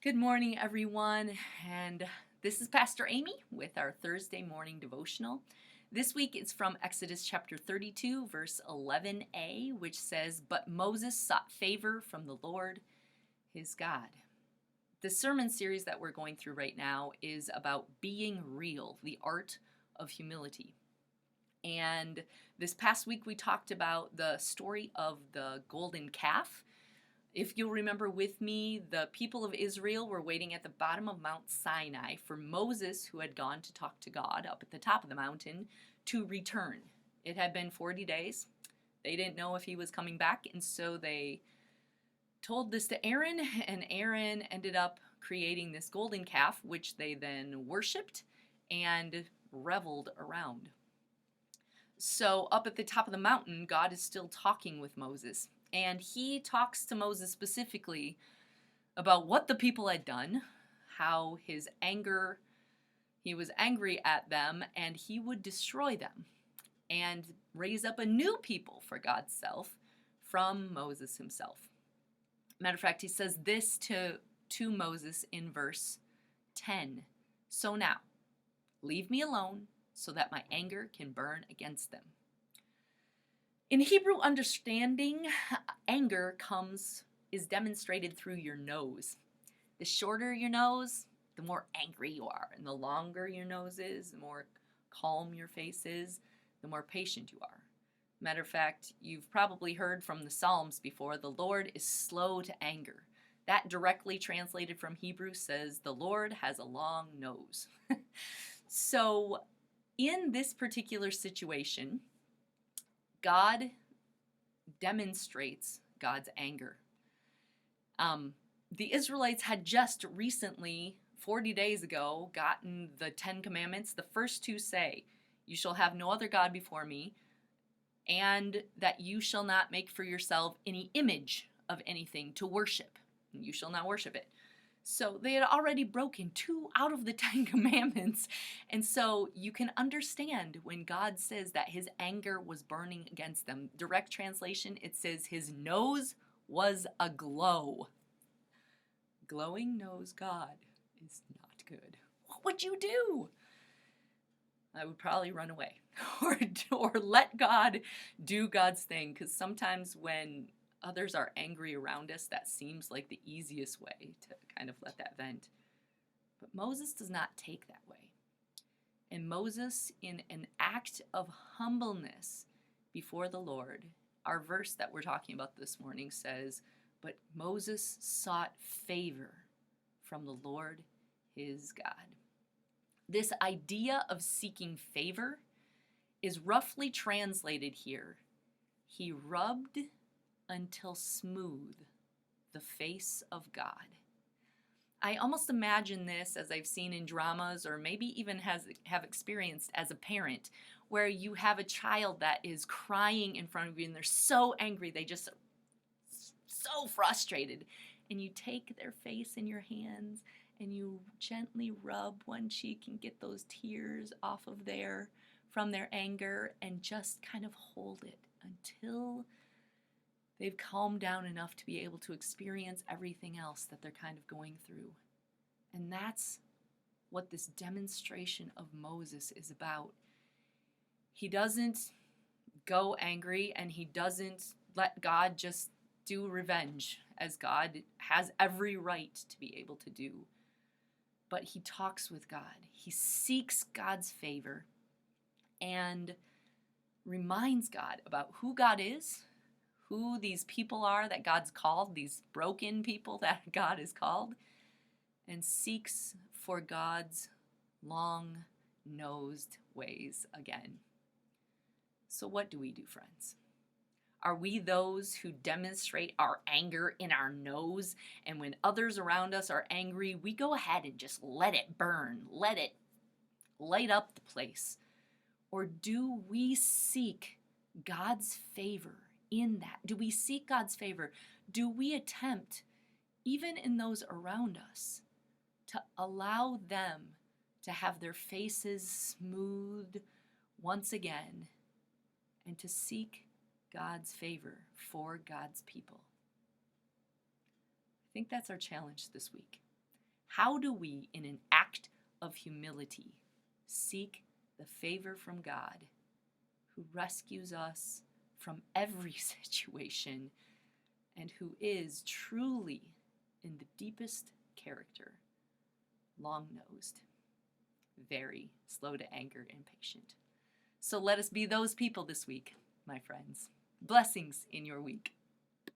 Good morning, everyone, and this is Pastor Amy with our Thursday morning devotional. This week it's from Exodus chapter 32, verse 11a, which says, "But Moses sought favor from the Lord his God." The sermon series that we're going through right now is about being real, the art of humility. And this past week we talked about the story of the golden calf. If you'll remember with me, the people of Israel were waiting at the bottom of Mount Sinai for Moses, who had gone to talk to God up at the top of the mountain, to return. It had been 40 days. They didn't know if he was coming back, and so they told this to Aaron, and Aaron ended up creating this golden calf, which they then worshiped and reveled around. So, up at the top of the mountain, God is still talking with Moses. And he talks to Moses specifically about what the people had done, how he was angry at them, and he would destroy them and raise up a new people for God's self from Moses himself. Matter of fact, he says this to Moses in verse 10. "So now, leave me alone so that my anger can burn against them." In Hebrew understanding, anger is demonstrated through your nose. The shorter your nose, the more angry you are, and the longer your nose is, the more calm your face is, the more patient you are. Matter of fact, you've probably heard from the Psalms before, the Lord is slow to anger. That directly translated from Hebrew says, the Lord has a long nose. So, in this particular situation, God demonstrates God's anger. The Israelites had just recently, 40 days ago, gotten the 10 Commandments. The first two say, "You shall have no other God before me, and that you shall not make for yourself any image of anything to worship. You shall not worship it." So they had already broken 2 out of the 10 commandments. And so you can understand when God says that his anger was burning against them. Direct translation, it says his nose was aglow. Glowing nose God is not good. What would you do? I would probably run away or let God do God's thing, because sometimes when others are angry around us, that seems like the easiest way to kind of let that vent. But Moses does not take that way. And Moses, in an act of humbleness before the Lord, our verse that we're talking about this morning says, "But Moses sought favor from the Lord his God." This idea of seeking favor is roughly translated here. He rubbed until smooth the face of God. I almost imagine this as I've seen in dramas, or maybe even have experienced as a parent, where you have a child that is crying in front of you and they're so angry, they just so frustrated, and you take their face in your hands and you gently rub one cheek and get those tears off of there from their anger, and just kind of hold it until they've calmed down enough to be able to experience everything else that they're kind of going through. And that's what this demonstration of Moses is about. He doesn't go angry, and he doesn't let God just do revenge, as God has every right to be able to do. But he talks with God. He seeks God's favor and reminds God about who God is, who these people are that God's called, these broken people that God has called, and seeks for God's long-nosed ways again. So what do we do, friends? Are we those who demonstrate our anger in our nose, and when others around us are angry, we go ahead and just let it burn, let it light up the place? Or do we seek God's favor in that? Do we seek God's favor? Do we attempt, even in those around us, to allow them to have their faces smoothed once again, and to seek God's favor for God's people? I think that's our challenge this week. How do we, in an act of humility, seek the favor from God, who rescues us from every situation and who is truly, in the deepest character, long-nosed, very slow to anger and patient? So let us be those people this week, my friends. Blessings in your week.